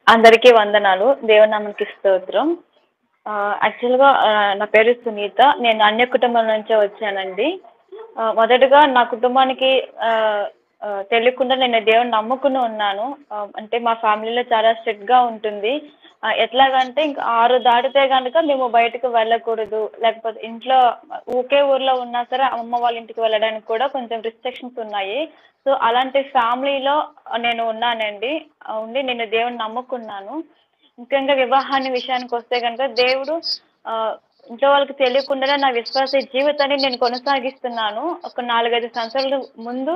అందరికీ వందనాలు. దేవుని నామానికి స్తోత్రం. యాక్చువల్‌గా నా పేరు సునీత. నేను అన్య కుటుంబం నుంచే వచ్చానండి. మొదటగా నా కుటుంబానికి ఆహ్, ఆహ్, తెలియకుండా నేను దేవుడిని నమ్ముకుని ఉన్నాను. అంటే మా ఫ్యామిలీలో చాలా స్ట్రిక్ట్‌గా ఉంటుంది. ఎట్లాగంటే ఇంక 6 దాటితే గనక మేము బయటకు వెళ్ళకూడదు. లేకపోతే ఇంట్లో ఒకే ఊర్లో ఉన్నా సరే అమ్మమ్మ వాళ్ళ ఇంటికి వెళ్ళడానికి కూడా కొంచెం రిస్ట్రిక్షన్స్ ఉన్నాయి. సో, అలాంటి ఫ్యామిలీలో నేను ఉన్నానండి. ఉండి నేను దేవుడిని నమ్ముకున్నాను. ముఖ్యంగా వివాహాన్ని విషయానికొస్తే గనుక దేవుడు ఆహ్, ఇంట్లో వాళ్ళకి తెలియకుండానే నా విశ్వాస జీవితాన్ని నేను కొనసాగిస్తున్నాను. ఒక 4, 5 సంవత్సరాల ముందు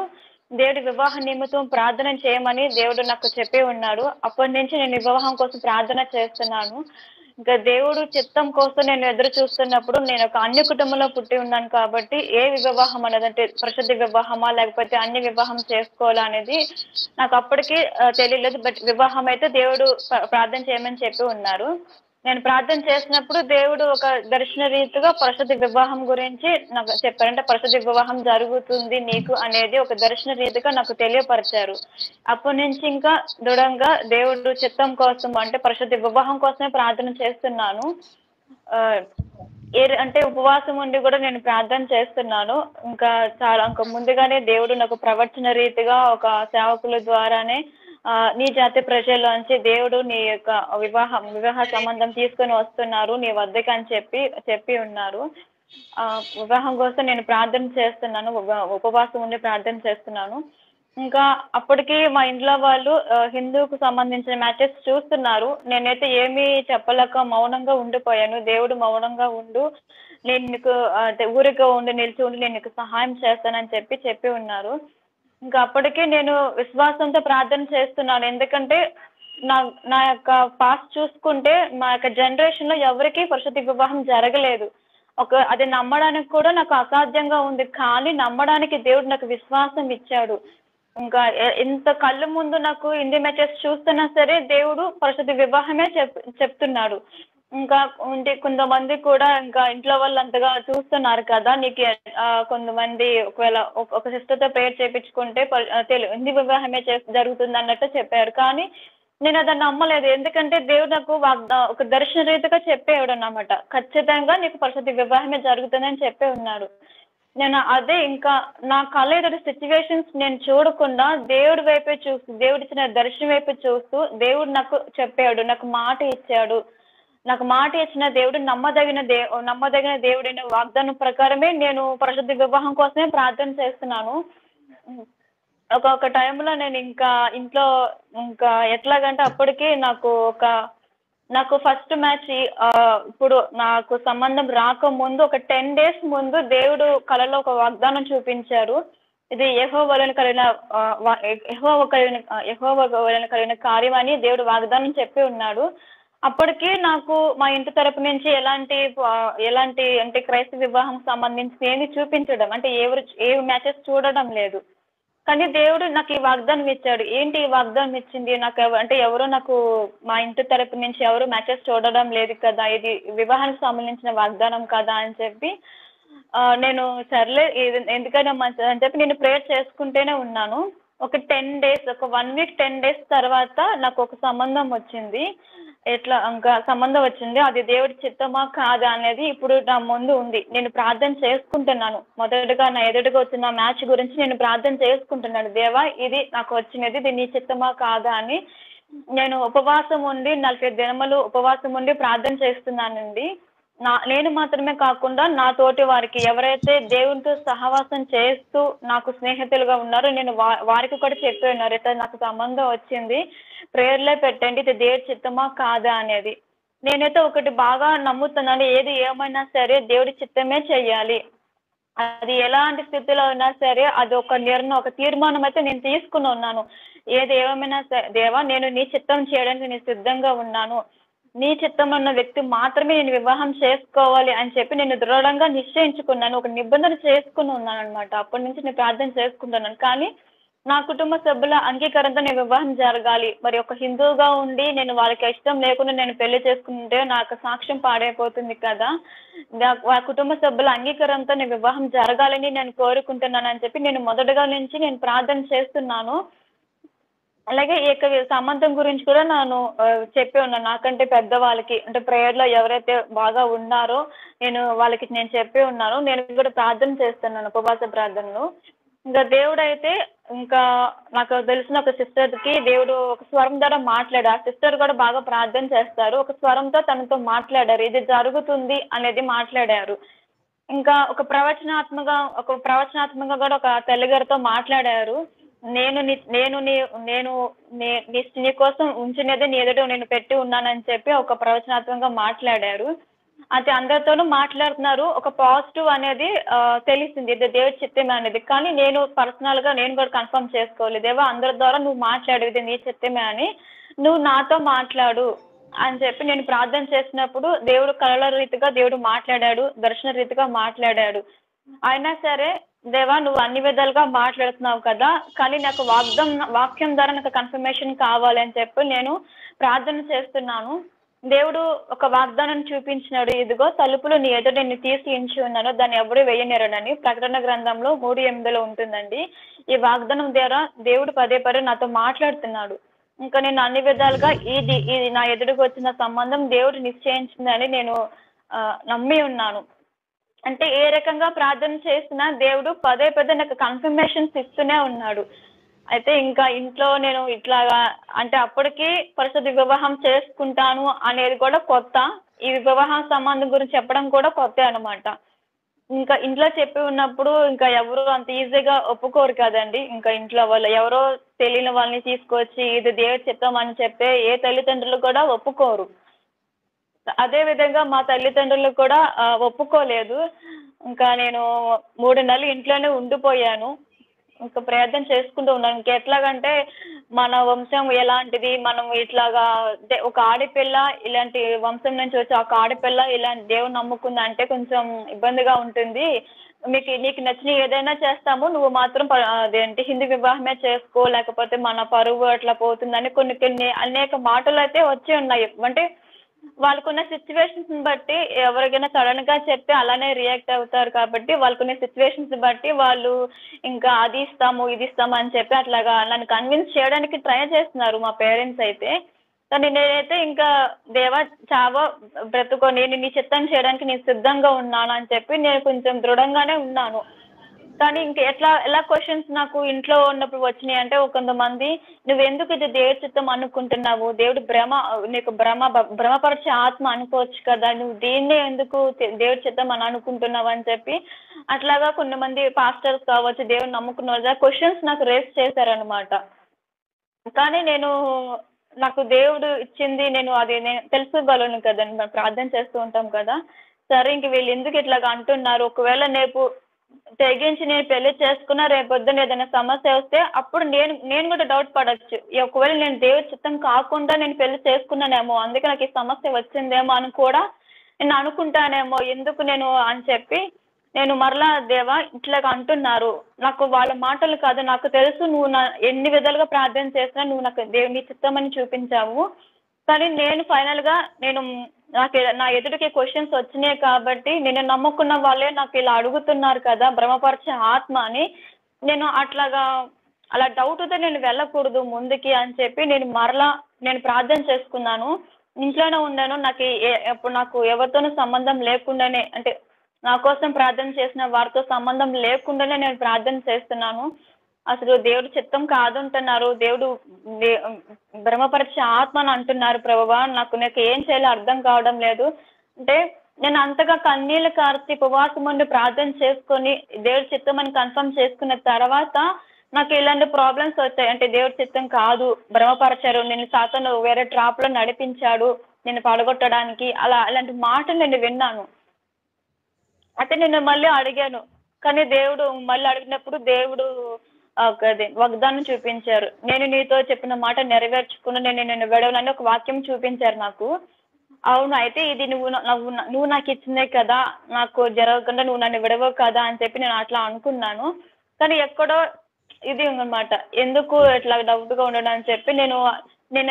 దేవుడి వివాహ నిమిత్తం ప్రార్థన చేయమని దేవుడు నాకు చెప్పి ఉన్నాడు. అప్పటినుంచి నేను వివాహం కోసం ప్రార్థన చేస్తున్నాను. ఇంకా దేవుడు చిత్తం కోసం నేను ఎదురు చూస్తున్నప్పుడు నేను ఒక అన్య కుటుంబంలో పుట్టి ఉన్నాను కాబట్టి ఏ వివాహం అనేదంటే పరిశుద్ధ వివాహమా? లేకపోతే అన్య వివాహం చేసుకోవాలా? అనేది నాకు అప్పటికి తెలియలేదు. బట్ వివాహం అయితే దేవుడు ప్రార్థన చేయమని చెప్పి ఉన్నారు. నేను ప్రార్థన చేసినప్పుడు దేవుడు ఒక దర్శన రీతిగా పరిశుద్ధ వివాహం గురించి నాకు చెప్పారు. అంటే పరిశుద్ధ వివాహం జరుగుతుంది నీకు అనేది ఒక దర్శన రీతిగా నాకు తెలియపరిచారు. అప్పటినుంచి ఇంకా దృఢంగా దేవుడు చిత్తం కోసం అంటే పరిశుద్ధ వివాహం కోసమే ప్రార్థన చేస్తున్నాను. ఆహ్, అంటే ఉపవాసం ఉండి గూడా నేను ప్రార్థన చేస్తున్నాను. ఇంకా ఇంకా ముందుగానే దేవుడు నాకు ప్రవచన రీతిగా ఒక సేవకుల ద్వారానే నీ జాతి ప్రజల్లోంచి దేవుడు నీ యొక్క వివాహ సంబంధం తీసుకొని వస్తున్నారు నీ వద్దకి అని చెప్పి ఉన్నారు. వివాహం కోసం నేను ప్రార్థన చేస్తున్నాను. ఉపవాసం ఉండి ప్రార్థన చేస్తున్నాను. ఇంకా అప్పటికి మా ఇంట్లో వాళ్ళు హిందూకు సంబంధించిన మ్యాచెస్ చూస్తున్నారు. నేనైతే ఏమీ చెప్పలేక మౌనంగా ఉండిపోయాను. దేవుడు మౌనంగా ఉండు. నేను నీకు అంటే ఊరికే ఉండి, నిలిచి ఉండి నేను నీకు సహాయం చేస్తానని చెప్పి ఉన్నారు. ఇంకా అప్పటికే నేను విశ్వాసంతో ప్రార్థన చేస్తున్నాను. ఎందుకంటే నా నా యొక్క పాస్ట్ చూసుకుంటే మా యొక్క జనరేషన్‌లో ఎవరికీ పరిశుద్ధ వివాహం జరగలేదు. అది నమ్మడానికి కూడా నాకు అసాధ్యంగా ఉంది. కానీ నమ్మడానికి దేవుడు నాకు విశ్వాసం ఇచ్చాడు. ఇంకా ఇంత కళ్ళ ముందు నాకు ఇన్ని మ్యాచెస్ చూస్తున్నా సరే దేవుడు పరిశుద్ధ వివాహమే చెప్తున్నాడు. ఇంకా కొంతమంది కూడా ఇంకా ఇంట్లో వాళ్ళు అంతగా చూస్తున్నారు కదా! నీకు కొంతమంది ఒకవేళ ఒక సిస్టర్‌తో ప్రేయర్ చేపించుకుంటే హిందీ వివాహమే జరుగుతుందన్నట్టు చెప్పారు. కానీ నేనది నమ్మలేదు. ఎందుకంటే దేవుడు నాకు ఒక దర్శన రీతిగా చెప్పేవాడన్నమాట. ఖచ్చితంగా నీకు పరిశుద్ధ వివాహమే జరుగుతుందని చెప్పే ఉన్నాడు. నేను అదే ఇంకా నా కళ్ళ ఎదుట సిట్యుయేషన్స్ నేను చూడకుండా దేవుడి వైపే చూస్తూ, దేవుడిచ్చిన దర్శనం వైపు చూస్తూ, దేవుడు నాకు చెప్పాడు. నాకు మాట ఇచ్చాడు. నాకు మాట ఇచ్చిన దేవుడు నమ్మదగిన దేవుడైన వాగ్దానం ప్రకారమే నేను పరిశుద్ధ వివాహం కోసమే ప్రార్థన చేస్తున్నాను. ఒక టైంలో నేను ఇంకా ఇంట్లో ఇంకా ఎట్లాగంటే అప్పటికి నాకు ఫస్ట్ మ్యాచ్ ఇప్పుడు నాకు సంబంధం రాకముందు ఒక 10 డేస్ ముందు దేవుడు కలలో ఒక వాగ్దానం చూపించారు. ఇది యెహోవా వలన కలిగిన కార్యం అని దేవుడు వాగ్దానం చెప్పి ఉన్నాడు. అప్పటికి నాకు మా ఇంటి తరపు నుంచి ఎలాంటి అంటే క్రైస్తవ వివాహం సంబంధించి ఏమి చూపించడం అంటే ఏ మ్యాచెస్ చూడడం లేదు. కానీ దేవుడు నాకు ఈ వాగ్దానం ఇచ్చాడు. ఏంటి ఈ వాగ్దానం ఇచ్చింది? అంటే ఎవరు నాకు మా ఇంటి తరపు నుంచి ఎవరు మ్యాచెస్ చూడడం లేదు కదా! ఇది వివాహానికి సంబంధించిన వాగ్దానం కదా! అని చెప్పి నేను సర్లే ఎందుకైనా మంచిదని అని చెప్పి నేను ప్రేయర్ చేసుకుంటూనే ఉన్నాను. ఒక 1 వీక్ 10 డేస్ తర్వాత నాకొక సంబంధం వచ్చింది. ఇంకా సంబంధం వచ్చింది. అది దేవుడి చిత్తమా కాదా అనేది ఇప్పుడు నా ముందు ఉంది. నేను ప్రార్థన చేసుకుంటున్నాను. మొదటగా నా ఎదురుగా వచ్చిన మ్యాచ్ గురించి నేను ప్రార్థన చేసుకుంటున్నాను. దేవా ఇది నాకు వచ్చినది. ఇది నీ చిత్తమా కాదా అని నేను ఉపవాసం ఉండి 40 దినములు ఉపవాసం ఉండి ప్రార్థన చేస్తున్నానండి. నేను మాత్రమే కాకుండా నా తోటి వారికి ఎవరైతే దేవునితో సహవాసం చేస్తూ నాకు స్నేహితులుగా ఉన్నారో నేను వారికి కూడా చెప్పి ఉన్నారు. ఇట్లా నాకు సంబంధం వచ్చింది. ప్రేయర్‌లో పెట్టండి. ఇది దేవుడి చిత్తమా కాదా అనేది. నేనైతే ఒకటి బాగా నమ్ముతున్నాను. ఏది ఏమైనా సరే దేవుడి చిత్తమే చెయ్యాలి. అది ఎలాంటి స్థితిలో ఉన్నా సరే అది ఒక తీర్మానం అయితే నేను తీసుకొని ఉన్నాను. ఏది ఏమైనా దేవా నేను నీ చిత్తం చేయడానికి నేను సిద్ధంగా ఉన్నాను. నీ చిత్తంలో ఉన్న వ్యక్తి మాత్రమే నేను వివాహం చేసుకోవాలి అని చెప్పి నేను దృఢంగా నిశ్చయించుకున్నాను. ఒక నిబంధన చేసుకొని ఉన్నానన్నమాట. అప్పటి నుంచి నేను ప్రార్థన చేసుకుంటున్నాను. కానీ నా కుటుంబ సభ్యుల అంగీకారంతో నేను వివాహం జరగాలి. మరి ఒక హిందువుగా ఉండి నేను వాళ్ళకి ఇష్టం లేకుండా నేను పెళ్లి చేసుకుంటే నా యొక్క సాక్ష్యం పాడైపోతుంది కదా! ఆ కుటుంబ సభ్యుల అంగీకారంతో నేను వివాహం జరగాలని నేను కోరుకుంటున్నానని చెప్పి నేను మొదటగా నుంచి నేను ప్రార్థన చేస్తున్నాను. అలాగే ఈ యొక్క సంబంధం గురించి కూడా నేను చెప్పి ఉన్నాను. నాకంటే పెద్దవాళ్ళకి అంటే ప్రేయర్‌లో ఎవరైతే బాగా ఉన్నారో వాళ్ళకి నేను చెప్పి ఉన్నాను. నేను కూడా ప్రార్థన చేస్తున్నాను ఉపవాస ప్రార్థనలు. ఇంకా దేవుడైతే ఇంకా నాకు తెలిసిన ఒక సిస్టర్‌కి దేవుడు ఒక స్వరం ద్వారా మాట్లాడారు. ఆ సిస్టర్ కూడా బాగా ప్రార్థన చేస్తారు. ఒక స్వరంతో తనతో మాట్లాడారు. ఇది జరుగుతుంది అనేది మాట్లాడారు. ఇంకా ఒక ప్రవచనాత్మకంగా కూడా ఒక తల్లిగారితో మాట్లాడారు. నేను నీ నేను నీ నేను నే నీ నీ కోసం ఉంచినదే నీ ఎదుట నేను పెట్టి ఉన్నానని చెప్పి ఒక ప్రవచనాత్మకంగా మాట్లాడారు. అయితే అందరితోనూ మాట్లాడుతున్నారు. ఒక పాజిటివ్ అనేది తెలిసింది. ఇది దేవుడి చిత్తమే అనేది. కానీ నేను పర్సనల్‌గా నేను కూడా కన్ఫర్మ్ చేసుకోవాలి. దేవా అందరి ద్వారా నువ్వు మాట్లాడు. ఇది నీ చిత్తమే అని. నువ్వు నాతో మాట్లాడు అని చెప్పి నేను ప్రార్థన చేసినప్పుడు దేవుడు కలల రీతిగా దేవుడు మాట్లాడాడు. దర్శన రీతిగా మాట్లాడాడు. అయినా సరే దేవా నువ్వు అన్ని విధాలుగా మాట్లాడుతున్నావు కదా! కానీ నాకు వాక్యం ద్వారా నాకు కన్ఫర్మేషన్ కావాలి అని చెప్పి నేను ప్రార్థన చేస్తున్నాను. దేవుడు ఒక వాగ్దానం చూపించినాడు. ఇదిగో తలుపులు నీ ఎదుట నిన్ను తీసి ఉంచి ఉన్నాను. దాన్ని ఎవరు వేయనేరడని. ప్రకటన గ్రంథంలో 3:8 ఉంటుందండి. ఈ వాగ్దానం ద్వారా దేవుడు పదే పదే నాతో మాట్లాడుతున్నాడు. ఇంకా నేను అన్ని విధాలుగా ఇది నా ఎదురుకు వచ్చిన సంబంధం దేవుడు నిశ్చయించిందని నేను నమ్మి ఉన్నాను. అంటే ఏ రకంగా ప్రార్థన చేసినా దేవుడు పదే పదే నాకు కన్ఫర్మేషన్స్ ఇస్తూనే ఉన్నాడు. అయితే ఇంకా ఇంట్లో నేను ఇట్లాగా అంటే అప్పటికి పరిశుద్ధ వివాహం చేసుకుంటాను అనేది కూడా కొత్త. ఈ వివాహం సంబంధం గురించి చెప్పడం కూడా కొత్తే అనమాట. ఇంకా ఇంట్లో చెప్పి ఉన్నప్పుడు ఇంకా ఎవరు అంత ఈజీగా ఒప్పుకోరు కదండి. ఇంకా ఇంట్లో వాళ్ళు ఎవరో తెలియని వాళ్ళని తీసుకొచ్చి ఇది దేవుడి చిత్తం అని చెప్తే ఏ తల్లిదండ్రులు కూడా ఒప్పుకోరు. అదే విధంగా మా తల్లిదండ్రులు కూడా ఒప్పుకోలేదు. ఇంకా నేను 3 నెలలు ఇంట్లోనే ఉండిపోయాను. ఇంకా ప్రార్థన చేసుకుంటూ ఉన్నాను. ఇంకెట్లాగంటే మన వంశం ఎలాంటిది, మనం ఇట్లాగా అంటే ఒక ఆడపిల్ల ఇలాంటి వంశం నుంచి వచ్చి ఒక ఆడపిల్ల ఇలాంటి దేవుని నమ్ముకుందంటే కొంచెం ఇబ్బందిగా ఉంటుంది. నీకు నచ్చినవి ఏదైనా చేస్తాము. నువ్వు మాత్రం అదేంటి హిందూ వివాహమే చేసుకో, లేకపోతే మన పరువు అట్లా పోతుందని కొన్ని కొన్ని అనేక మాటలైతే వచ్చి ఉన్నాయి. అంటే వాళ్ళకున్న సిచ్యువేషన్స్‌ని బట్టి ఎవరికైనా సడెన్‌గా చెప్తే అలానే రియాక్ట్ అవుతారు కాబట్టి, వాళ్ళకున్న సిచ్యువేషన్స్‌ని బట్టి వాళ్ళు ఇంకా అది ఇస్తాము, ఇది ఇస్తాము అని చెప్పి అట్లాగా నన్ను కన్విన్స్ చేయడానికి ట్రై చేస్తున్నారు మా పేరెంట్స్ అయితే. కానీ నేనైతే ఇంకా దేవా చావో బ్రతుకో నేను నీ చిత్తం చేయడానికి నేను సిద్ధంగా ఉన్నాను అని చెప్పి నేను కొంచెం దృఢంగానే ఉన్నాను. కానీ ఎలా క్వెషన్స్ నాకు ఇంట్లో ఉన్నప్పుడు వచ్చినాయంటే కొంతమంది నువ్వెందుకు ఇది దేవుడి చిత్తం అనుకుంటున్నావు? దేవుడు నీకు భ్రమపరిచే ఆత్మ అనుకోవచ్చు కదా! నువ్వు దీన్నే ఎందుకు దేవుడి చిత్తం అని అనుకుంటున్నావు అని చెప్పి అట్లాగా కొంతమంది పాస్టర్స్ కావచ్చు, దేవుడిని నమ్ముకున్న వాళ్ళు క్వెషన్స్ నాకు రైజ్ చేశారనమాట. కానీ నాకు దేవుడు ఇచ్చింది నేను తెలుసుకోగలను కదండి. మనం ప్రార్థన చేస్తూ ఉంటాం కదా! సరే ఇంక వీళ్ళు ఎందుకు ఇట్లాగా అంటున్నారు? ఒకవేళ తెగించి నేను పెళ్లి చేసుకున్నా రేపొద్దున ఏదైనా సమస్య వస్తే అప్పుడు నేను కూడా డౌట్ పడొచ్చు. ఒకవేళ నేను దేవుడి చిత్తం కాకుండా నేను పెళ్లి చేసుకున్నానేమో, అందుకే నాకు ఈ సమస్య వచ్చిందేమో అని కూడా నేను అనుకుంటానేమో. ఎందుకు అని చెప్పి నేను మరలా దేవా ఇట్లాగా అంటున్నారు. నాకు వాళ్ళ మాటలు కాదు, నాకు తెలుసు నువ్వు ఎన్ని విధాలుగా ప్రార్థన చేసినా నువ్వు నాకు నీ చిత్తమని చూపించావు. కానీ నేను ఫైనల్‌గా నా ఎదుటికి క్వెషన్స్ వచ్చినాయి కాబట్టి నేను నమ్ముకున్న వాళ్ళే నాకు ఇలా అడుగుతున్నారు కదా! భ్రమపరిచే ఆత్మ అని అలా డౌట్‌తో నేను వెళ్ళకూడదు ముందుకి అని చెప్పి నేను ప్రార్థన చేసుకున్నాను. ఇంట్లోనే ఉన్నాను. అప్పుడు నాకు ఎవరితోనూ సంబంధం లేకుండానే అంటే నా కోసం ప్రార్థన చేసిన వారితో సంబంధం లేకుండానే నేను ప్రార్థన చేస్తున్నాను. అసలు దేవుడి చిత్తం కాదంటున్నారు. దేవుడు భ్రమపరిచే ఆత్మ అని అంటున్నారు ప్రభువా. నాకు ఏం చేయాలో అర్థం కావడం లేదు. అంటే నేను అంతగా కన్నీళ్లు కార్చి ఉపవాసం ఉండి ప్రార్థన చేసుకొని దేవుడి చిత్తం అని కన్ఫర్మ్ చేసుకున్న తర్వాత నాకు ఇలాంటి ప్రాబ్లమ్స్ వచ్చాయి. అంటే దేవుడి చిత్తం కాదు, భ్రమపరిచారు, నేను సాతాను వేరే ట్రాప్‌లో నడిపించాడు నిన్ను పడగొట్టడానికి, అలాంటి మాటలు నేను విన్నాను. అయితే నేను మళ్ళీ అడిగాను. కానీ మళ్ళీ అడిగినప్పుడు దేవుడు వాగ్దానం చూపించారు. నేను నీతో చెప్పిన మాట నెరవేర్చుకుని నేను నిన్ను విడవనని ఒక వాక్యం చూపించారు నాకు. అవును. అయితే ఇది నువ్వు నాకు ఇచ్చిందే కదా! నాకు జరగకుండా నువ్వు నన్ను విడవవు కదా! అని చెప్పి నేను అట్లా అనుకున్నాను. కానీ ఎక్కడో ఇది ఉందన్నమాట. ఎందుకు ఇట్లా డౌట్‌గా ఉండడం అని చెప్పి నేను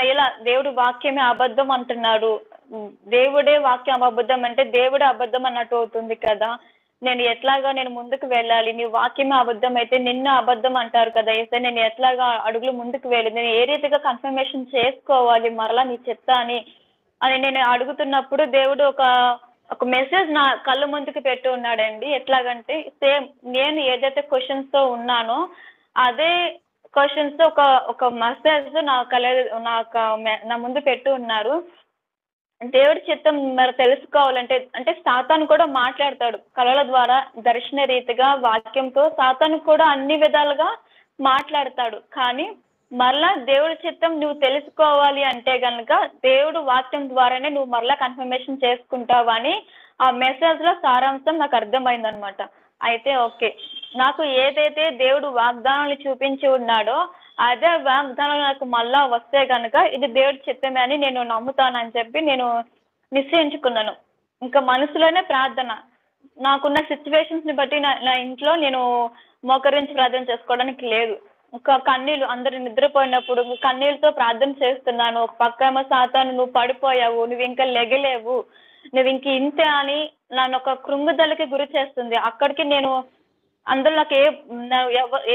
ఇలా దేవుడు వాక్యమే అబద్ధం అంటున్నాడు. దేవుడే వాక్యం అబద్ధం అంటే దేవుడే అబద్ధం అన్నట్టు అవుతుంది కదా! నేను ఎట్లాగా నేను ముందుకు వెళ్ళాలి, నీ వాక్యమే అబద్ధం అయితే నిన్ను అబద్ధం అంటారు కదా ఏసయ్య, నేను ఎట్లాగా అడుగులు ముందుకు వెళ్ళి నేను ఏ రీతిగా కన్ఫర్మేషన్ చేసుకోవాలి మరలా నీ చెత్త అని అని నేను అడుగుతున్నప్పుడు దేవుడు ఒక ఒక మెసేజ్ నా కళ్ళ ముందుకు పెట్టి ఉన్నాడండి. ఎట్లాగంటే సేమ్ నేను ఏదైతే క్వశ్చన్స్ తో ఉన్నానో అదే క్వశ్చన్స్ తో ఒక ఒక మెసేజ్ నా కళ్ళ నా ముందు పెట్టి ఉన్నారు. దేవుడి చిత్తం మరి తెలుసుకోవాలంటే అంటే సాతాను కూడా మాట్లాడతాడు కళల ద్వారా, దర్శన రీతిగా వాక్యంతో సాతాను కూడా అన్ని విధాలుగా మాట్లాడతాడు. కానీ మరలా దేవుడి చిత్తం నువ్వు తెలుసుకోవాలి అంటే గనుక దేవుడు వాక్యం ద్వారానే నువ్వు మరలా కన్ఫర్మేషన్ చేసుకుంటావు అని ఆ మెసేజ్ లో సారాంశం నాకు అర్థమైందనమాట. అయితే ఓకే, నాకు ఏదైతే దేవుడు వాగ్దానాలు చూపించి ఉన్నాడో అదే వాగ్దానాలు నాకు మళ్ళా వస్తే కనుక ఇది దేవుడి చిత్తమే అని నేను నమ్ముతానని చెప్పి నేను నిశ్చయించుకున్నాను. ఇంకా మనసులోనే ప్రార్థన, నాకున్న సిచ్యువేషన్స్ ని బట్టి నా ఇంట్లో నేను మోకరించి ప్రార్థన చేసుకోవడానికి లేదు. ఇంకా కన్నీళ్ళు, అందరు నిద్రపోయినప్పుడు కన్నీళ్ళతో ప్రార్థన చేస్తున్నాను. ఒక పక్క ఏమో సాతాను నువ్వు పడిపోయావు, నువ్వు ఇంకా లెగలేవు, నువ్వు ఇంక ఇంతే అని నన్ను ఒక కృంగుదలకి గురి చేస్తుంది. అక్కడికి నేను అందులో నాకు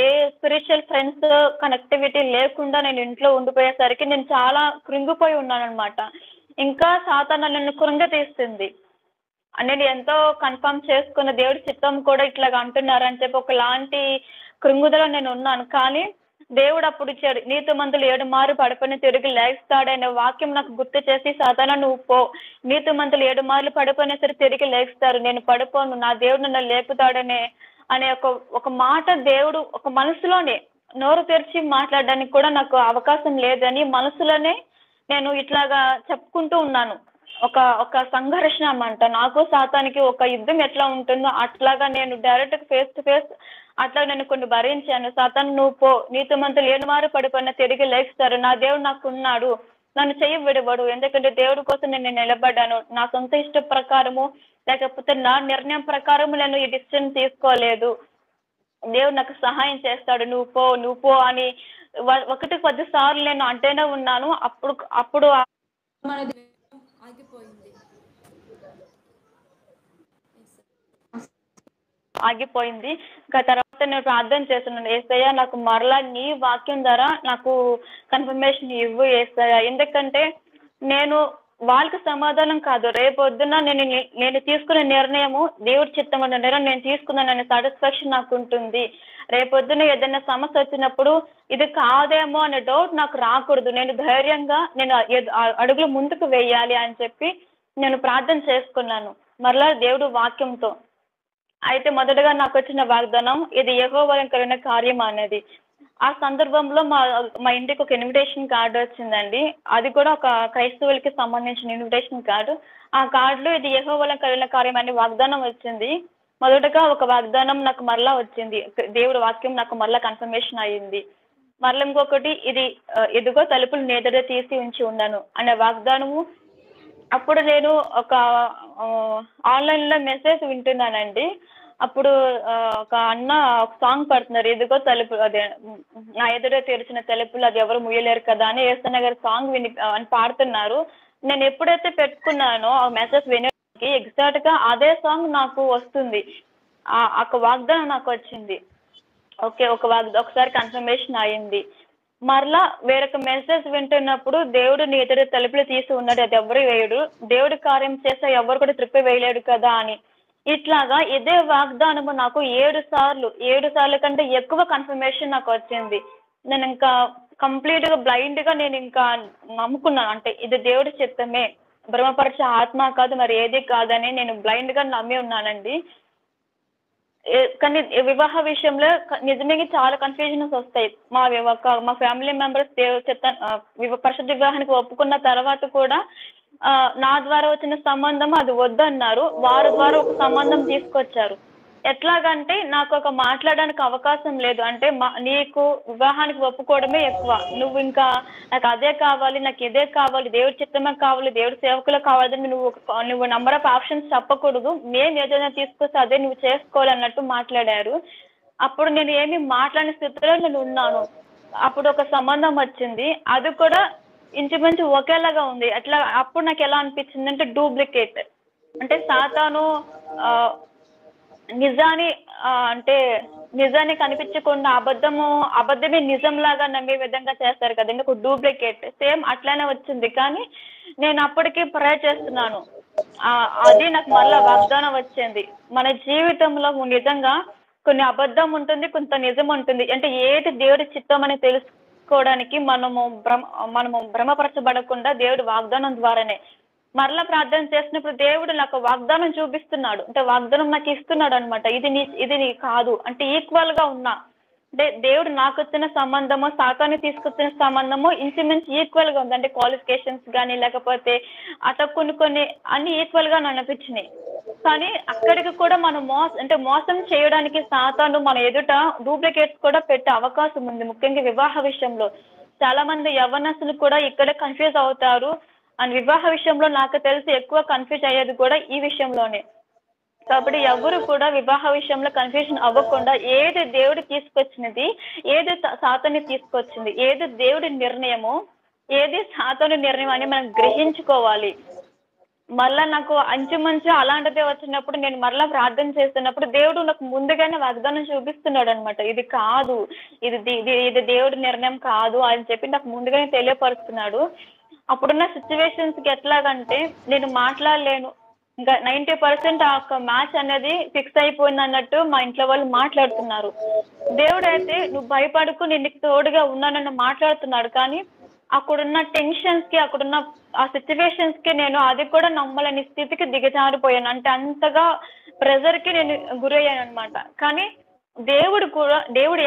ఏ స్పిరిచువల్ ఫ్రెండ్స్ కనెక్టివిటీ లేకుండా నేను ఇంట్లో ఉండిపోయేసరికి నేను చాలా కృంగిపోయి ఉన్నాను అనమాట. ఇంకా సాతాను నన్ను కృంగతీస్తుంది. నేను ఎంతో కన్ఫర్మ్ చేసుకున్న దేవుడి చిత్తం కూడా ఇట్లాగా అంటున్నారని చెప్పి ఒకలాంటి కృంగుదల నేను ఉన్నాను. కానీ దేవుడు అప్పుడు ఇచ్చాడు, నీతిమంతులు 7 మారు పడిపోయిన తిరిగి లేస్తాడనే వాక్యం నాకు గుర్తు చేసి, సాతానా నువ్వు పో, నీతిమంతులు 7 మార్లు పడిపోయినా సరే తిరిగి లేస్తారు, నేను పడిపోను, నా దేవుడు నన్ను లేపుతాడనే అనే ఒక మాట దేవుడు ఒక మనసులోనే నోరు తెరిచి మాట్లాడడానికి కూడా నాకు అవకాశం లేదని మనసులోనే నేను ఇట్లాగా చెప్పుకుంటూ ఉన్నాను. ఒక సంఘర్షణ అన్నమాట. నాకు సాతానికి ఒక యుద్ధం ఎట్లా ఉంటుందో అట్లాగా నేను డైరెక్ట్ ఫేస్ టు ఫేస్ అట్లా నేను కొన్ని భరించాను. సాతాను నువ్వు పో, నీతిమంతులు 7 మారు పడిపోయినా తిరిగి లేస్తారు, నా దేవుడు నాకు ఉన్నాడు, నన్ను చెయ్యి విడవడు, ఎందుకంటే దేవుడి కోసం నేను నిలబడ్డాను, నా సొంత ఇష్ట ప్రకారము లేకపోతే నా నిర్ణయం ప్రకారము నేను ఈ డిసిషన్ తీసుకోలేదు, దేవుడు నాకు సహాయం చేస్తాడు, నువ్వు పో అని 1-10 సార్లు నేను అంటేనే ఉన్నాను. అప్పుడు ఆగిపోయింది. ఇంకా తర్వాత నేను ప్రార్థన చేస్తున్నాను, యేసయ్య నాకు మరలా నీ వాక్యం ద్వారా నాకు కన్ఫర్మేషన్ ఇవ్వు యేసయ్య, ఎందుకంటే నేను వాళ్ళకి సమాధానం కాదు, రేపొద్దున నేను తీసుకునే నిర్ణయము దేవుడి చిత్తం అనే నిర్ణయం నేను తీసుకున్నాననే సాటిస్ఫాక్షన్ నాకు ఉంటుంది. రేపొద్దున ఏదైనా సమస్య వచ్చినప్పుడు ఇది కాదేమో అనే డౌట్ నాకు రాకూడదు, నేను ధైర్యంగా నేను అడుగులు ముందుకు వేయాలి అని చెప్పి నేను ప్రార్థన చేసుకున్నాను మరలా దేవుడు వాక్యంతో. అయితే మొదటగా నాకు వచ్చిన వాగ్దానం, ఇది యెహోవా కలిగిన కార్యం అనేది. ఆ సందర్భంలో మా ఇంటికి ఒక ఇన్విటేషన్ కార్డు వచ్చిందండి. అది కూడా ఒక క్రైస్తవులకి సంబంధించిన ఇన్విటేషన్ కార్డు. ఆ కార్డులో ఇది యెహోవా కలిగిన కార్యం అనే వాగ్దానం వచ్చింది. మొదటగా ఒక వాగ్దానం నాకు మరలా వచ్చింది, దేవుడి వాక్యం నాకు మరలా కన్ఫర్మేషన్ అయ్యింది. మరలా ఇంకొకటి, ఇది ఎదుగో తలుపులు నేదరే తీసి ఉంచి ఉన్నాను అనే వాగ్దానము. అప్పుడు నేను ఒక ఆన్లైన్లో మెసేజ్ వింటున్నానండి. అప్పుడు ఒక అన్న ఒక సాంగ్ పాడుతున్నారు, ఎదుగో తలుపు అదే నా ఎదురే తెరిచిన తలుపులు అది ఎవరు ముయ్యలేరు కదా అని యేసన్న గారి సాంగ్ అని పాడుతున్నారు. నేను ఎప్పుడైతే పెట్టుకున్నానో ఆ మెసేజ్ వినడానికి ఎగ్జాక్ట్గా అదే సాంగ్ నాకు వస్తుంది. ఒక వాగ్దానం నాకు వచ్చింది. ఓకే, ఒకసారి కన్ఫర్మేషన్ అయింది. మరలా వేరొక మెసేజ్ వింటున్నప్పుడు, దేవుడు నీ ఎదురు తలుపులు తీసి ఉన్నాడు, అది ఎవరు వేయడు, దేవుడి కార్యం చేస్తే ఎవరు కూడా త్రిప్పి వేయలేడు కదా అని. ఇట్లాగా ఇదే వాగ్దానము నాకు 7 సార్లు కంటే ఎక్కువ కన్ఫర్మేషన్ నాకు వచ్చింది. నేను ఇంకా కంప్లీట్ గా బ్లైండ్ గా నేను ఇంకా నమ్ముకున్నాను, అంటే ఇది దేవుడి చిత్తమే, భ్రమపరిచే ఆత్మ కాదు మరి ఏది కాదని నేను బ్లైండ్ గా నమ్మి ఉన్నానండి. కానీ వివాహ విషయంలో నిజంగా చాలా కన్ఫ్యూజన్స్ వస్తాయి. మా ఫ్యామిలీ మెంబర్స్ పరిశుద్ధ వివాహానికి ఒప్పుకున్న తర్వాత కూడా నా ద్వారా వచ్చిన సంబంధం అది వద్దన్నారు, వారి ద్వారా ఒక సంబంధం తీసుకొచ్చారు. ఎట్లాగంటే నాకు ఒక మాట్లాడడానికి అవకాశం లేదు, అంటే నీకు వివాహానికి ఒప్పుకోవడమే ఎక్కువ, నువ్వు ఇంకా నాకు అదే కావాలి, నాకు ఇదే కావాలి, దేవుడి చిత్తమే కావాలి, దేవుడి సేవకులు కావాలని నువ్వు నంబర్ ఆఫ్ ఆప్షన్స్ చెప్పకూడదు, మేము ఏదైనా తీసుకొస్తే అదే నువ్వు చేసుకోవాలి అన్నట్టు మాట్లాడారు. అప్పుడు నేను ఏమి మాట్లాడిన స్థితిలో నేను ఉన్నాను. అప్పుడు ఒక సంబంధం వచ్చింది, అది కూడా ఇంచుమించు ఒకేలాగా ఉంది. అప్పుడు నాకు ఎలా అనిపించింది అంటే డూప్లికేట్, అంటే సాతాను నిజాన్ని అంటే నిజాన్ని కనిపించకుండా అబద్ధమే నిజంలాగా నమ్మే విధంగా చేస్తారు కదండి, ఒక డూప్లికేట్ సేమ్ అట్లానే వచ్చింది. కానీ నేను అప్పటికి ప్రేయర్ చేస్తున్నాను, అది నాకు మళ్ళా వాగ్దానం వచ్చింది. మన జీవితంలో నిజంగా కొన్ని అబద్ధం ఉంటుంది, కొంత నిజం ఉంటుంది. అంటే ఏది దేవుడి చిత్తం అని తెలుసుకోవడానికి మనము భ్రమపరచబడకుండా దేవుడి వాగ్దానం ద్వారానే మరలా ప్రార్థన చేసినప్పుడు దేవుడు నాకు వాగ్దానం చూపిస్తున్నాడు, అంటే వాగ్దానం నాకు ఇస్తున్నాడు అనమాట. ఇది నీ కాదు అంటే ఈక్వల్ గా ఉన్నా, అంటే దేవుడు నాకు వచ్చిన సంబంధము సాతాన్ని తీసుకొచ్చిన సంబంధము ఇంచుమించు ఈక్వల్ గా ఉంది. అంటే క్వాలిఫికేషన్స్ కానీ లేకపోతే అట్లా కొన్ని అన్ని ఈక్వల్ గా నాకు అనిపించినాయి. కానీ అక్కడికి కూడా మనం మోసం చేయడానికి సాతాను మన ఎదుట డూప్లికేట్స్ కూడా పెట్టే అవకాశం ఉంది, ముఖ్యంగా వివాహ విషయంలో. చాలా మంది యవ్వనస్తులు కూడా ఇక్కడే కన్ఫ్యూజ్ అవుతారు. అండ్ వివాహ విషయంలో నాకు తెలిసి ఎక్కువ కన్ఫ్యూజ్ అయ్యేది కూడా ఈ విషయంలోనే. కాబట్టి ఎవరు కూడా వివాహ విషయంలో కన్ఫ్యూజన్ అవ్వకుండా ఏది దేవుడు తీసుకొచ్చినది, ఏది సాతాన్ని తీసుకొచ్చింది, ఏది దేవుడి నిర్ణయమో, ఏది సాతాను నిర్ణయం అని మనం గ్రహించుకోవాలి. మళ్ళా నాకు అంచుమంచు అలాంటిదే వచ్చినప్పుడు నేను మరలా ప్రార్థన చేస్తున్నప్పుడు దేవుడు నాకు ముందుగానే వాగ్దానం చూపిస్తున్నాడు అనమాట. ఇది కాదు, ఇది దేవుడి నిర్ణయం కాదు అని చెప్పి నాకు ముందుగానే తెలియపరుస్తున్నాడు. అప్పుడున్న సిచ్యువేషన్స్ కి ఎట్లాగంటే నేను మాట్లాడలేను, ఇంకా 90% ఆ యొక్క మ్యాచ్ అనేది ఫిక్స్ అయిపోయింది అన్నట్టు మా ఇంట్లో వాళ్ళు మాట్లాడుతున్నారు. దేవుడు అయితే నువ్వు భయపడకు, నేను నీకు తోడుగా ఉన్నానని మాట్లాడుతున్నాడు. కానీ అక్కడున్న టెన్షన్స్ కి, అక్కడున్న ఆ సిచ్యువేషన్స్ కి నేను అది కూడా నమ్మలేని స్థితికి దిగజారిపోయాను. అంటే అంతగా ప్రెజర్ కి నేను గురయ్యాను అనమాట. కానీ దేవుడు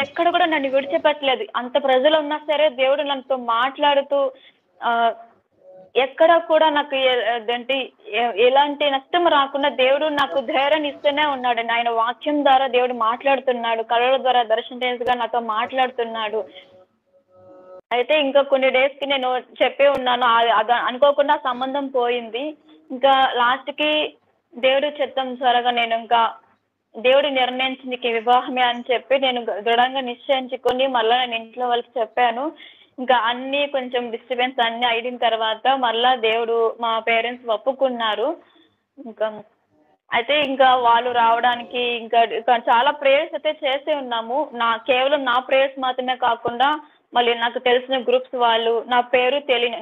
ఎక్కడ కూడా నన్ను విడిచిపెట్టలేదు. అంత ప్రజలు ఉన్నా సరే దేవుడు నాతో మాట్లాడుతూ ఎక్కడ కూడా నాకు ఎలాంటి నష్టం రాకుండా దేవుడు నాకు ధైర్యాన్ని ఇస్తూనే ఉన్నాడండి. ఆయన వాక్యం ద్వారా దేవుడు మాట్లాడుతున్నాడు, కళల ద్వారా దర్శనం నాతో మాట్లాడుతున్నాడు. అయితే ఇంకా కొన్ని డేస్ కి నేను చెప్పే ఉన్నాను, అనుకోకుండా సంబంధం పోయింది. ఇంకా లాస్ట్ కి దేవుడు చిత్తం త్వరగా నేను ఇంకా దేవుడు నిర్ణయించింది వివాహమే అని చెప్పి నేను దృఢంగా నిశ్చయించుకొని మళ్ళా నేను ఇంట్లో వాళ్ళకి చెప్పాను. ఇంకా అన్ని కొంచెం డిస్టర్బెన్స్ అన్ని అయిన తర్వాత మళ్ళా దేవుడు మా పేరెంట్స్ ఒప్పుకున్నారు. ఇంకా అయితే ఇంకా వాళ్ళు రావడానికి ఇంకా చాలా ప్రేయర్స్ అయితే చేసే ఉన్నాము. కేవలం నా ప్రేయర్స్ మాత్రమే కాకుండా మళ్ళీ నాకు తెలిసిన గ్రూప్స్ వాళ్ళు,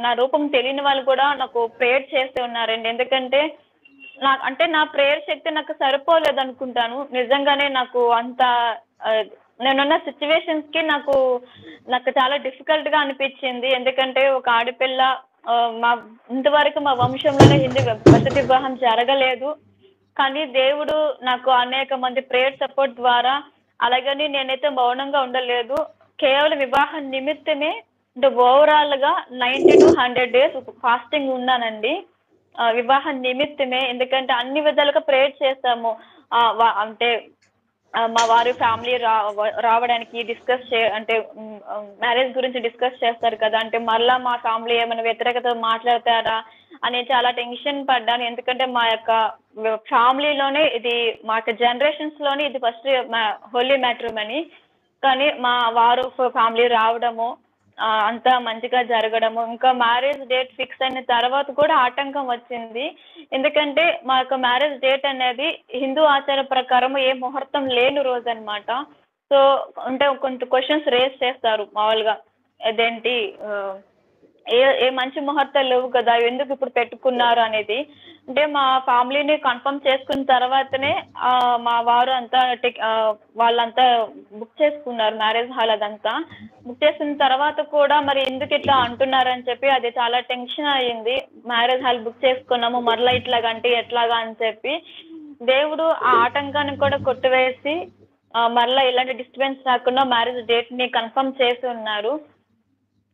నా రూపం తెలియని వాళ్ళు కూడా నాకు ప్రేయర్ చేస్తూ ఉన్నారండి. ఎందుకంటే నా ప్రేయర్ శక్తి నాకు సరిపోలేదు అనుకుంటాను. నిజంగానే నాకు అంత నేనున్న సిచ్యువేషన్స్ కి నాకు చాలా డిఫికల్ట్ గా అనిపించింది. ఎందుకంటే ఒక ఆడపిల్ల, ఇంతవరకు మా వంశంలోనే వసతి వివాహం జరగలేదు. కానీ దేవుడు నాకు అనేక మంది ప్రేయర్ సపోర్ట్ ద్వారా, అలాగని నేనైతే మౌనంగా ఉండలేదు. కేవలం వివాహం నిమిత్తమే ఓవరాల్ గా 90 to 100 days ఫాస్టింగ్ ఉన్నానండి వివాహం నిమిత్తమే. ఎందుకంటే అన్ని విధాలుగా ప్రేయర్ చేస్తాము. అంటే మా వారి ఫ్యామిలీ రావడానికి అంటే మ్యారేజ్ గురించి డిస్కస్ చేస్తారు కదా, అంటే మళ్ళా మా ఫ్యామిలీ ఏమైనా వ్యతిరేకత మాట్లాడతారా అని చాలా టెన్షన్ పడ్డాను. ఎందుకంటే మా యొక్క ఫ్యామిలీలోనే ఇది, మా యొక్క జనరేషన్స్ లోనే ఇది ఫస్ట్ హోలీ మ్యాట్రిమనీ. కానీ మా వారు ఫ్యామిలీ రావడము అంతా మంచిగా జరగడము, ఇంకా మ్యారేజ్ డేట్ ఫిక్స్ అయిన తర్వాత కూడా ఆటంకం వచ్చింది. ఎందుకంటే మా యొక్క మ్యారేజ్ డేట్ అనేది హిందూ ఆచార ప్రకారం ఏ ముహూర్తం లేని రోజు అనమాట. సో అంటే కొంత క్వశ్చన్స్ రేస్ చేస్తారు మామూలుగా, అదేంటి ఏ మంచి ముహూర్తాలు లేవు కదా, ఎందుకు ఇప్పుడు పెట్టుకున్నారు అనేది. అంటే మా ఫ్యామిలీని కన్ఫర్మ్ చేసుకున్న తర్వాతనే మా వారు అంతా వాళ్ళంతా బుక్ చేసుకున్నారు మ్యారేజ్ హాల్. అదంతా బుక్ చేసిన తర్వాత కూడా మరి ఎందుకు ఇట్లా అంటున్నారని చెప్పి అది చాలా టెన్షన్ అయ్యింది. మ్యారేజ్ హాల్ బుక్ చేసుకున్నాము, మరలా ఇట్లాగంటే ఎట్లాగా అని చెప్పి దేవుడు ఆ ఆటంకాన్ని కూడా కొట్టివేసి మరలా ఇలాంటి డిస్టర్బెన్స్ రాకుండా మ్యారేజ్ డేట్ ని కన్ఫర్మ్ చేసి ఉన్నారు.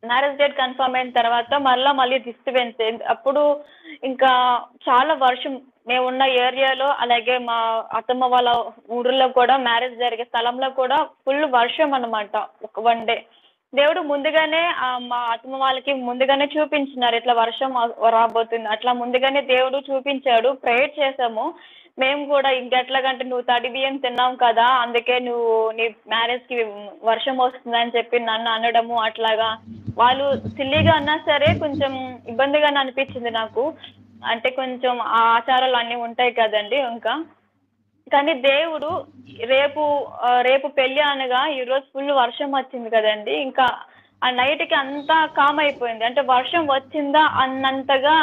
మ్యారేజ్ డేట్ కన్ఫర్మ్ అయిన తర్వాత మళ్ళీ డిస్టర్బెన్స్. అప్పుడు ఇంకా చాలా వర్షం, మేమున్న ఏరియాలో అలాగే మా అత్తమ్మ వాళ్ళ ఊరిలో కూడా మ్యారేజ్ జరిగే స్థలంలో కూడా ఫుల్ వర్షం అనమాట. ఒక 1 day దేవుడు ముందుగానే మా అత్తమ్మ వాళ్ళకి ముందుగానే చూపించినారు ఇట్లా వర్షం రాబోతుంది, అట్లా ముందుగానే దేవుడు చూపించాడు. ప్రేయర్ చేసాము మేము కూడా, ఇంకెట్లాగంటే నువ్వు తడి బియ్యం తిన్నావు కదా అందుకే నువ్వు నీ మ్యారేజ్ కి వర్షం వస్తుందని చెప్పి నన్ను అనడము, అట్లాగా వాళ్ళు సిల్లీగా అన్నా సరే కొంచెం ఇబ్బందిగానే అనిపించింది నాకు. అంటే కొంచెం ఆ ఆచారాలు అన్నీ ఉంటాయి కదండి. ఇంకా కానీ దేవుడు రేపు రేపు పెళ్లి అనగా ఈరోజు ఫుల్ వర్షం వచ్చింది కదండి. ఇంకా ఆ నైట్కి అంతా కామ్ అయిపోయింది. అంటే వర్షం వచ్చిందా అన్నంతగా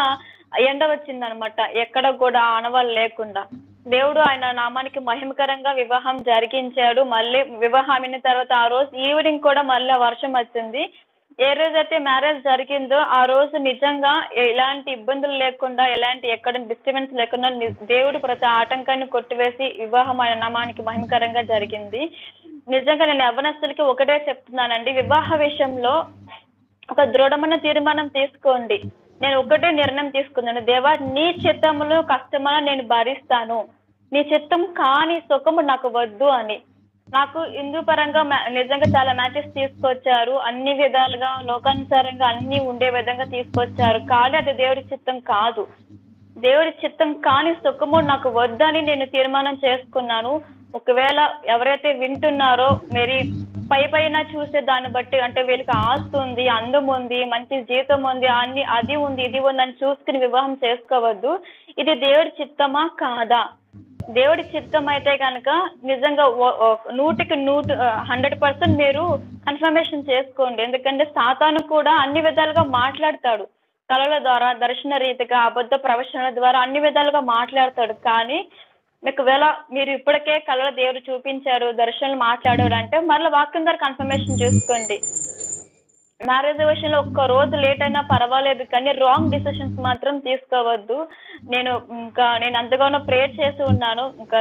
ఎండ వచ్చిందనమాట. ఎక్కడ కూడా ఆనవాళ్ళు లేకుండా. దేవుడు ఆయన నామానికి మహిమకరంగా వివాహం జరిగించాడు. మళ్ళీ వివాహం అయిన తర్వాత ఆ రోజు ఈవినింగ్ కూడా మళ్ళీ వర్షం వచ్చింది. ఏ రోజైతే మ్యారేజ్ జరిగిందో ఆ రోజు నిజంగా ఎలాంటి ఇబ్బందులు లేకుండా, ఎలాంటి ఎక్కడ డిస్టర్బెన్స్ లేకుండా దేవుడు ప్రతి ఆటంకాన్ని కొట్టివేసి వివాహం ఆయన నామానికి మహిమకరంగా జరిగింది. నిజంగా నేను యవ్వనస్తులకి ఒకటే చెప్తున్నానండి, వివాహ విషయంలో ఒక దృఢమైన తీర్మానం తీసుకోండి. నేను ఒకటే నిర్ణయం తీసుకున్నాను, దేవా నీ చిత్తములో కష్టమా నేను భరిస్తాను, నీ చిత్తం కాని సుఖము నాకు వద్దు అని. నాకు హిందూ పరంగా నిజంగా చాలా మ్యాచెస్ తీసుకొచ్చారు. అన్ని విధాలుగా లోకానుసారంగా అన్ని ఉండే విధంగా తీసుకొచ్చారు. కానీ అది దేవుడి చిత్తం కాదు. దేవుడి చిత్తం కాని సుఖము నాకు వద్దని నేను తీర్మానం చేసుకున్నాను. ఒకవేళ ఎవరైతే వింటున్నారో మరి పైన చూసే దాన్ని బట్టి, అంటే వీళ్ళకి ఆస్తి ఉంది, అందం ఉంది, మంచి జీతం ఉంది, అన్ని అది ఉంది ఇది ఉంది అని చూసుకుని వివాహం చేసుకోవద్దు. ఇది దేవుడి చిత్తమా కాదా? దేవుడి చిత్తం అయితే కనుక నిజంగా 100% మీరు కన్ఫర్మేషన్ చేసుకోండి. ఎందుకంటే సాతాను కూడా అన్ని విధాలుగా మాట్లాడతాడు. కళల ద్వారా, దర్శన రీతిగా, అబద్ధ ప్రవచనాల ద్వారా అన్ని విధాలుగా మాట్లాడతాడు. కానీ ఒకవేళ మీరు ఇప్పటికే కళల దేవుడు చూపించారు, దర్శనాలు మాట్లాడారు అంటే మరలా వాక్యం ద్వారా కన్ఫర్మేషన్ చేసుకోండి. మ్యారేజ్ విషయంలో ఒక్క రోజు లేట్ అయినా పర్వాలేదు, కానీ రాంగ్ డిసిషన్స్ మాత్రం తీసుకోవద్దు. నేను ఎంతగానో ప్రేయర్ చేసి ఉన్నాను. ఇంకా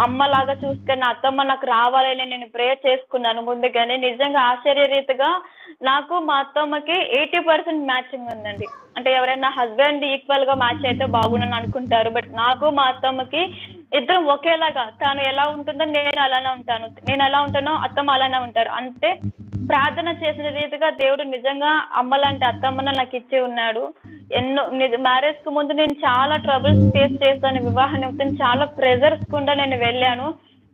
అమ్మలాగా చూస్తే నా అత్తమ్మ నాకు రావాలని నేను ప్రేయర్ చేసుకున్నాను ముందుగానే. నిజంగా ఆశ్చర్యరీతిగా నాకు మా అత్తమ్మకి 80% మ్యాచింగ్ ఉందండి. అంటే ఎవరైనా హస్బెండ్ ఈక్వల్ గా మ్యాచ్ అయితే బాగుండని అనుకుంటారు, బట్ నాకు మా అత్తమ్మకి ఇద్దరం ఒకేలాగా, తాను ఎలా ఉంటుందో నేను అలానే ఉంటాను, నేను ఎలా ఉంటానో అత్తమ్మ అలానే ఉంటారు. అంటే ప్రార్థన చేసిన రీతిగా దేవుడు నిజంగా అమ్మలాంటి అత్తమ్మను నాకు ఇచ్చి ఉన్నాడు. ఎన్నో మ్యారేజ్ కు ముందు నేను చాలా ట్రబుల్స్ ఫేస్ చేశాను. వివాహ నిమిత్తం చాలా ప్రెజర్స్ కూడా నేను వెళ్ళాను.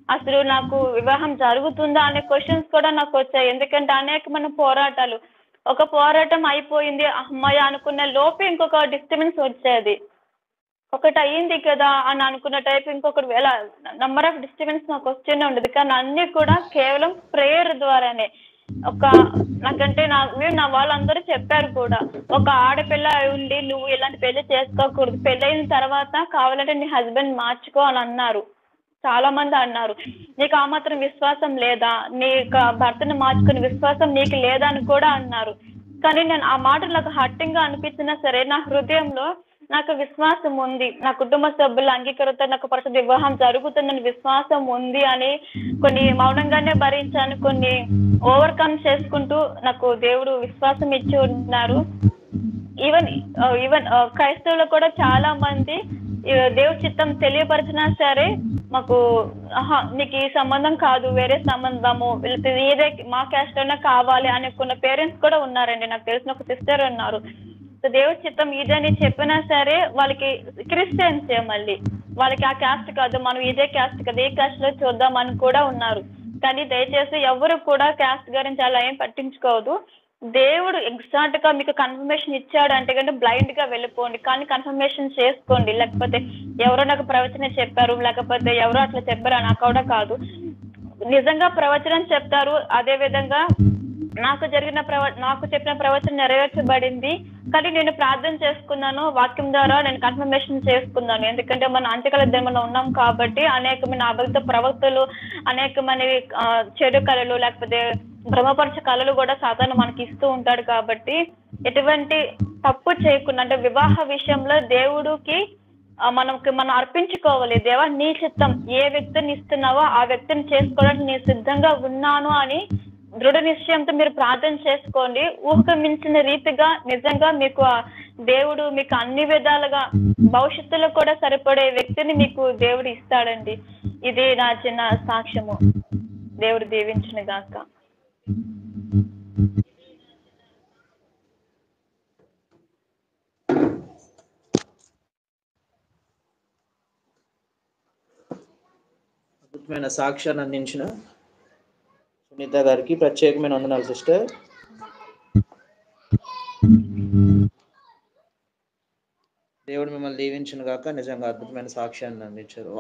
అసలు నాకు వివాహం జరుగుతుందా అనే క్వశ్చన్స్ కూడా నాకు వచ్చాయి. ఎందుకంటే అనేకమైన పోరాటాలు, ఒక పోరాటం అయిపోయింది అమ్మాయి అనుకున్న లోపే ఇంకొక డిస్టర్బెన్స్ వచ్చేది. ఒకటి అయ్యింది కదా అని అనుకున్న టైప్ ఇంకొకటి నంబర్ ఆఫ్ డిస్టర్బెన్స్ నాకు వస్తూనే ఉండదు. కానీ అన్ని కూడా కేవలం ప్రేయర్ ద్వారానే. నాకంటే నా వాళ్ళందరూ చెప్పారు కూడా, ఒక ఆడపిల్ల ఉండి నువ్వు ఇలాంటి పెళ్లి చేసుకోకూడదు, పెళ్ళైన తర్వాత కావాలంటే నీ హస్బెండ్ మార్చుకో అని అన్నారు. చాలా మంది అన్నారు, నీకు ఆ మాత్రం విశ్వాసం లేదా, నీ భర్తను మార్చుకునే విశ్వాసం నీకు లేదా అని కూడా అన్నారు. కానీ నేను ఆ మాటలు నాకు హర్టింగ్ గా అనిపించినా సరే నా హృదయంలో నాకు విశ్వాసం ఉంది, నా కుటుంబ సభ్యుల అంగీకారంతో నాకు పరిస్థితి వివాహం జరుగుతుందని విశ్వాసం ఉంది అని కొన్ని మౌనంగానే భరించాను. కొన్ని ఓవర్కమ్ చేసుకుంటూ నాకు దేవుడు విశ్వాసం ఇచ్చి ఉన్నారు. ఈవెన్ క్రైస్తవులు కూడా చాలా మంది దేవుడి చిత్తం తెలియపరిచినా సరే మాకు నీకు ఈ సంబంధం కాదు, వేరే సంబంధము, ఇదే మా క్యాస్ట్ లోనే కావాలి అనుకున్న పేరెంట్స్ కూడా ఉన్నారండి. నాకు తెలిసిన ఒక సిస్టర్ ఉన్నారు, దేవుడి చిత్తం ఇదని చెప్పినా సరే వాళ్ళకి క్రిస్టియన్సే, మళ్ళీ వాళ్ళకి ఆ క్యాస్ట్ కాదు, మనం ఇదే క్యాస్ట్ కదా, ఏ క్యాస్ట్ లో చూద్దామని కూడా ఉన్నారు. కానీ దయచేసి ఎవరు కూడా క్యాస్ట్ గురించి అలా ఏం పట్టించుకోవద్దు. దేవుడు ఎగ్జాక్ట్ గా మీకు కన్ఫర్మేషన్ ఇచ్చాడు అంటే కంటే బ్లైండ్ గా వెళ్ళిపోండి, కానీ కన్ఫర్మేషన్ చేసుకోండి. లేకపోతే ఎవరో నాకు ప్రవచనం చెప్పారు, లేకపోతే ఎవరో అట్లా చెప్పారు అని కూడా కాదు, నిజంగా ప్రవచనం చెప్తారు. అదే విధంగా నాకు చెప్పిన ప్రవచనం నెరవేర్చబడింది. కానీ నేను ప్రార్థన చేసుకున్నాను, వాక్యం ద్వారా నేను కన్ఫర్మేషన్ చేసుకున్నాను. ఎందుకంటే మన అంత్యకాల దినములో ఉన్నాం కాబట్టి అనేకమైన అబద్ధ ప్రవక్తలు, అనేకమైన చెడు కళలు, లేకపోతే భ్రమపరచ కళలు కూడా సాతాను మనకి ఇస్తూ ఉంటాడు. కాబట్టి ఎటువంటి తప్పు చేయకుండా, అంటే వివాహ విషయంలో దేవుడికి మనం అర్పించుకోవాలి. దేవా నీ చిత్తం, ఏ వ్యక్తిని ఇస్తున్నావో ఆ వ్యక్తిని చేసుకోవడానికి నేను సిద్ధంగా ఉన్నాను అని దృఢ నిశ్చయంతో మీరు ప్రార్థన చేసుకోండి. ఊహకు మించిన రీతిగా నిజంగా మీకు దేవుడు మీకు అన్ని విధాలుగా భవిష్యత్తులో కూడా సరిపడే వ్యక్తిని మీకు దేవుడు ఇస్తాడండి. ఇది నా చిన్న సాక్ష్యము. దేవుడు దీవించును గాక. అద్భుతమైన సాక్ష్యాన్ని అందించిన సునీత గారికి ప్రత్యేకమైన వందనాలు సిస్టర్. దేవుడు మిమ్మల్ని దీవించును గాక. నిజంగా అద్భుతమైన సాక్ష్యాన్ని అందించారు.